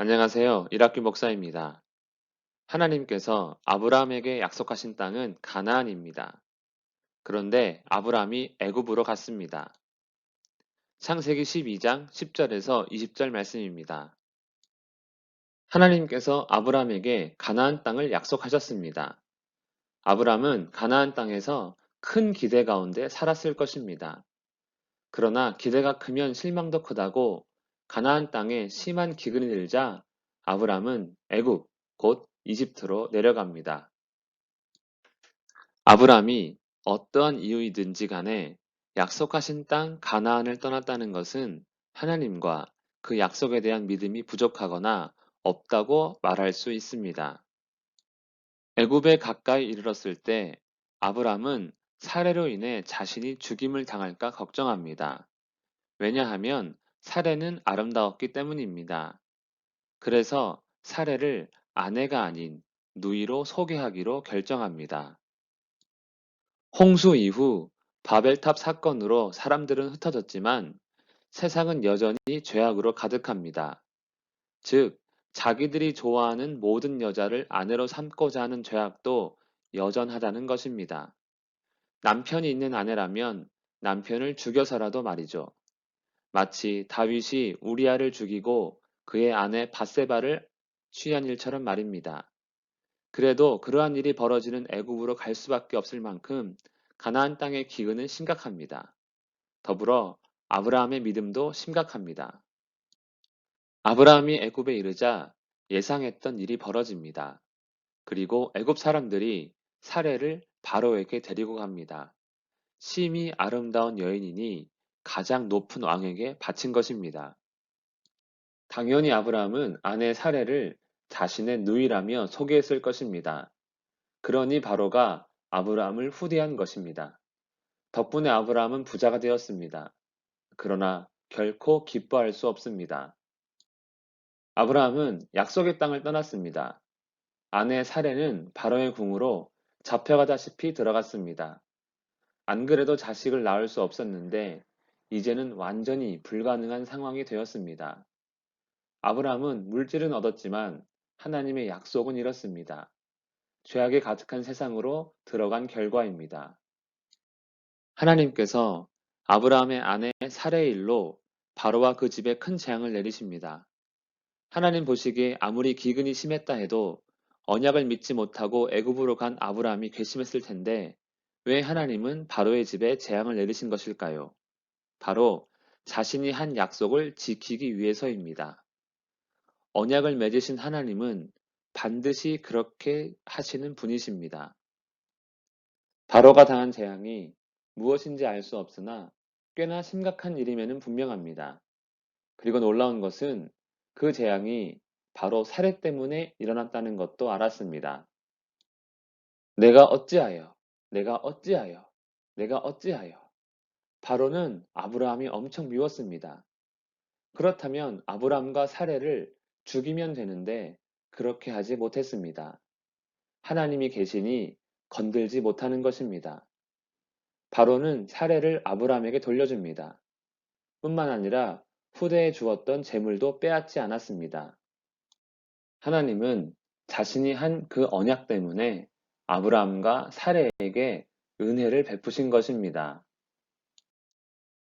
안녕하세요. 이학규 목사입니다. 하나님께서 아브라함에게 약속하신 땅은 가나안입니다. 그런데 아브라함이 애굽으로 갔습니다. 창세기 12장 10절에서 20절 말씀입니다. 하나님께서 아브라함에게 가나안 땅을 약속하셨습니다. 아브라함은 가나안 땅에서 큰 기대 가운데 살았을 것입니다. 그러나 기대가 크면 실망도 크다고 가나안 땅에 심한 기근이 들자 아브라함은 애굽, 곧 이집트로 내려갑니다. 아브라함이 어떠한 이유이든지 간에 약속하신 땅 가나안을 떠났다는 것은 하나님과 그 약속에 대한 믿음이 부족하거나 없다고 말할 수 있습니다. 애굽에 가까이 이르렀을 때 아브라함은 사례로 인해 자신이 죽임을 당할까 걱정합니다. 왜냐하면 사례는 아름다웠기 때문입니다. 그래서 사례를 아내가 아닌 누이로 소개하기로 결정합니다. 홍수 이후 바벨탑 사건으로 사람들은 흩어졌지만 세상은 여전히 죄악으로 가득합니다. 즉, 자기들이 좋아하는 모든 여자를 아내로 삼고자 하는 죄악도 여전하다는 것입니다. 남편이 있는 아내라면 남편을 죽여서라도 말이죠. 마치 다윗이 우리아를 죽이고 그의 아내 바세바를 취한 일처럼 말입니다. 그래도 그러한 일이 벌어지는 애굽으로 갈 수밖에 없을 만큼 가나안 땅의 기근은 심각합니다. 더불어 아브라함의 믿음도 심각합니다. 아브라함이 애굽에 이르자 예상했던 일이 벌어집니다. 그리고 애굽 사람들이 사례를 바로에게 데리고 갑니다. 심히 아름다운 여인이니 가장 높은 왕에게 바친 것입니다. 당연히 아브라함은 아내 사례를 자신의 누이라며 소개했을 것입니다. 그러니 바로가 아브라함을 후대한 것입니다. 덕분에 아브라함은 부자가 되었습니다. 그러나 결코 기뻐할 수 없습니다. 아브라함은 약속의 땅을 떠났습니다. 아내 사례는 바로의 궁으로 잡혀가다시피 들어갔습니다. 안 그래도 자식을 낳을 수 없었는데 이제는 완전히 불가능한 상황이 되었습니다. 아브라함은 물질은 얻었지만 하나님의 약속은 잃었습니다. 죄악에 가득한 세상으로 들어간 결과입니다. 하나님께서 아브라함의 아내 사레의 일로 바로와 그 집에 큰 재앙을 내리십니다. 하나님 보시기에 아무리 기근이 심했다 해도 언약을 믿지 못하고 애굽으로 간 아브라함이 괘씸했을 텐데 왜 하나님은 바로의 집에 재앙을 내리신 것일까요? 바로 자신이 한 약속을 지키기 위해서입니다. 언약을 맺으신 하나님은 반드시 그렇게 하시는 분이십니다. 바로가 당한 재앙이 무엇인지 알 수 없으나 꽤나 심각한 일임에는 분명합니다. 그리고 놀라운 것은 그 재앙이 바로 사례 때문에 일어났다는 것도 알았습니다. 내가 어찌하여, 내가 어찌하여, 내가 어찌하여. 바로는 아브라함이 엄청 미웠습니다. 그렇다면 아브라함과 사례를 죽이면 되는데 그렇게 하지 못했습니다. 하나님이 계시니 건들지 못하는 것입니다. 바로는 사례를 아브라함에게 돌려줍니다. 뿐만 아니라 후대에 주었던 재물도 빼앗지 않았습니다. 하나님은 자신이 한 그 언약 때문에 아브라함과 사례에게 은혜를 베푸신 것입니다.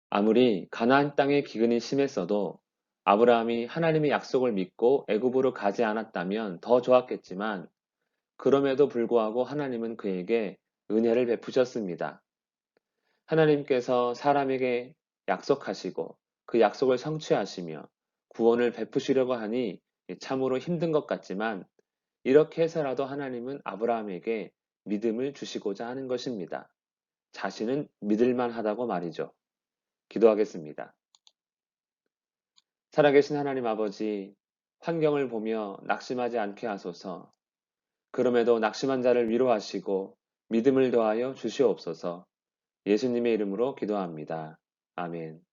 아무리 가나안 땅의 기근이 심했어도 아브라함이 하나님의 약속을 믿고 애굽으로 가지 않았다면 더 좋았겠지만 그럼에도 불구하고 하나님은 그에게 은혜를 베푸셨습니다. 하나님께서 사람에게 약속하시고 그 약속을 성취하시며 구원을 베푸시려고 하니 참으로 힘든 것 같지만 이렇게 해서라도 하나님은 아브라함에게 믿음을 주시고자 하는 것입니다. 자신은 믿을만 하다고 말이죠. 기도하겠습니다. 살아계신 하나님 아버지, 환경을 보며 낙심하지 않게 하소서. 그럼에도 낙심한 자를 위로하시고 믿음을 더하여 주시옵소서. 예수님의 이름으로 기도합니다. 아멘.